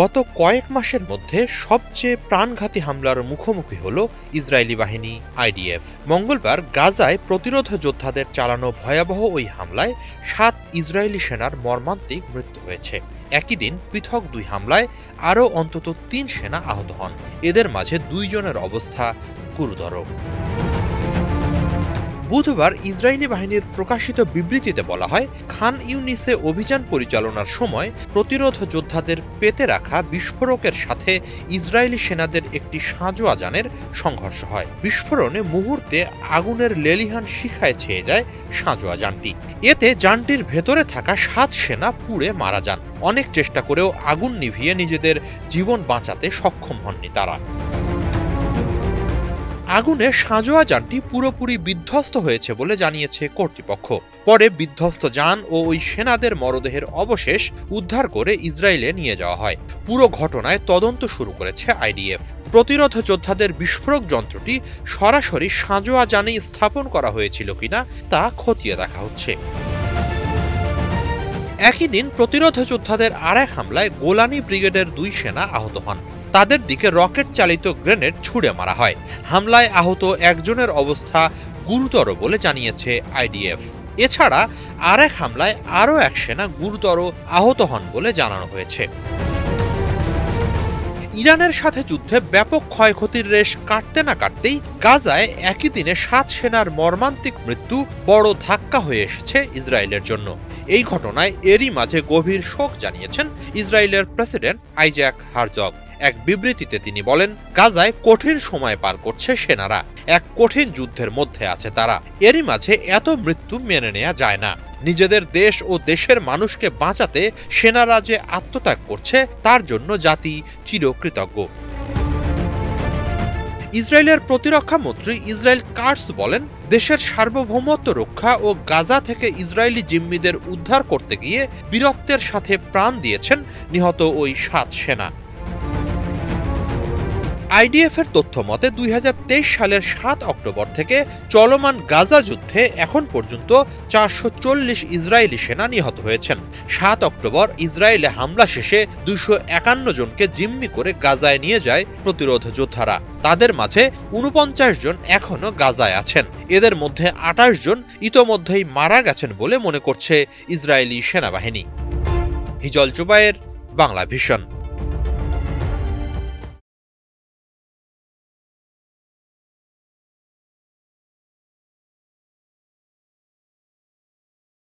গত কয়েক মাসের মধ্যে সবচেয়ে প্রাণঘাতী হামলার মুখোমুখি হল ইসরায়েলি বাহিনী আইডিএফ। মঙ্গলবার গাজায় প্রতিরোধ যোদ্ধাদের চালানো ভয়াবহ ওই হামলায় ৭ ইসরায়েলি সেনার মর্মান্তিক মৃত্যু হয়েছে। একই দিন পৃথক ২ হামলায় আরও অন্তত ৩ সেনা আহত হন। এদের মাঝে ২ জনের অবস্থা গুরুতর। বুধবার ইসরায়েলি বাহিনীর প্রকাশিত বিবৃতিতে বলা হয়, খান ইউনিসে অভিযান পরিচালনার সময় প্রতিরোধ যোদ্ধাদের পেতে রাখা বিস্ফোরকের সাথে ইসরায়েলি সেনাদের একটি সাঁজোয়া যানের সংঘর্ষ হয়। বিস্ফোরণে মুহূর্তে আগুনের লেলিহান শিখায় ছেয়ে যায় সাঁজোয়া যানটি। এতে যানটির ভেতরে থাকা ৭ সেনা পুড়ে মারা যান। অনেক চেষ্টা করেও আগুন নিভিয়ে নিজেদের জীবন বাঁচাতে সক্ষম হননি তারা। আগুনে সাঁজোয়া যানটি পুরোপুরি বিধ্বস্ত হয়েছে বলে জানিয়েছে কর্তৃপক্ষ। পরে বিধ্বস্ত যান ও ওই সেনাদের মরদেহের অবশেষ উদ্ধার করে ইসরায়েলে নিয়ে যাওয়া হয়। পুরো ঘটনায় তদন্ত শুরু করেছে আইডিএফ। প্রতিরোধ যোদ্ধাদের বিস্ফোরক যন্ত্রটি সরাসরি সাঁজোয়া যানে স্থাপন করা হয়েছিল কিনা তা খতিয়ে দেখা হচ্ছে। একই দিন প্রতিরোধ যোদ্ধাদের আরেক হামলায় গোলানি ব্রিগেডের ২ সেনা আহত হন। তাদের দিকে রকেট চালিত গ্রেনেড ছুড়ে মারা হয়। হামলায় আহত একজনের অবস্থা গুরুতর বলে জানিয়েছে আইডিএফ। এছাড়া আরেক হামলায় আরও ১ সেনা গুরুতর আহত হন বলে জানানো হয়েছে। ইরানের সাথে যুদ্ধে ব্যাপক ক্ষয়ক্ষতির রেশ কাটতে না কাটতেই গাজায় একই দিনে ৭ সেনার মর্মান্তিক মৃত্যু বড় ধাক্কা হয়ে এসেছে ইসরায়েলের জন্য। এই ঘটনায় এরই মাঝে গভীর শোক জানিয়েছেন ইসরায়েলের প্রেসিডেন্ট আইজ্যাক হারজগ। এক বিবৃতিতে তিনি বলেন, গাজায় কঠিন সময় পার করছে সেনারা, এক কঠিন যুদ্ধের মধ্যে আছে তারা। এরই মাঝে এত মৃত্যু মেনে নেওয়া যায় না। নিজেদের দেশ ও দেশের মানুষকে বাঁচাতে সেনারা যে আত্মত্যাগ করছে তার জন্য জাতি চিরকৃতজ্ঞ। ইসরায়েলের প্রতিরক্ষা মন্ত্রী ইসরায়েল কাটস বলেন, দেশের সার্বভৌমত্ব রক্ষা ও গাজা থেকে ইসরায়েলি জিম্মিদের উদ্ধার করতে গিয়ে বীরত্বের সাথে প্রাণ দিয়েছেন নিহত ওই ৭ সেনা। আইডিএফ এর তথ্য মতে ২০২৩ সালের ৭ অক্টোবর থেকে চলমান গাজা যুদ্ধে এখন পর্যন্ত ৪৪০ ইসরায়েলি সেনা নিহত হয়েছেন। ৭ অক্টোবর ইসরায়েলে হামলা শেষে ২৫১ জনকে জিম্মি করে গাজায় নিয়ে যায় প্রতিরোধ যোদ্ধারা। তাদের মাঝে ৪৯ জন এখনো গাজায় আছেন। এদের মধ্যে ২৮ জন ইতোমধ্যেই মারা গেছেন বলে মনে করছে ইসরায়েলি সেনাবাহিনী। হিজল জুবায়ের, বাংলা ভিশন।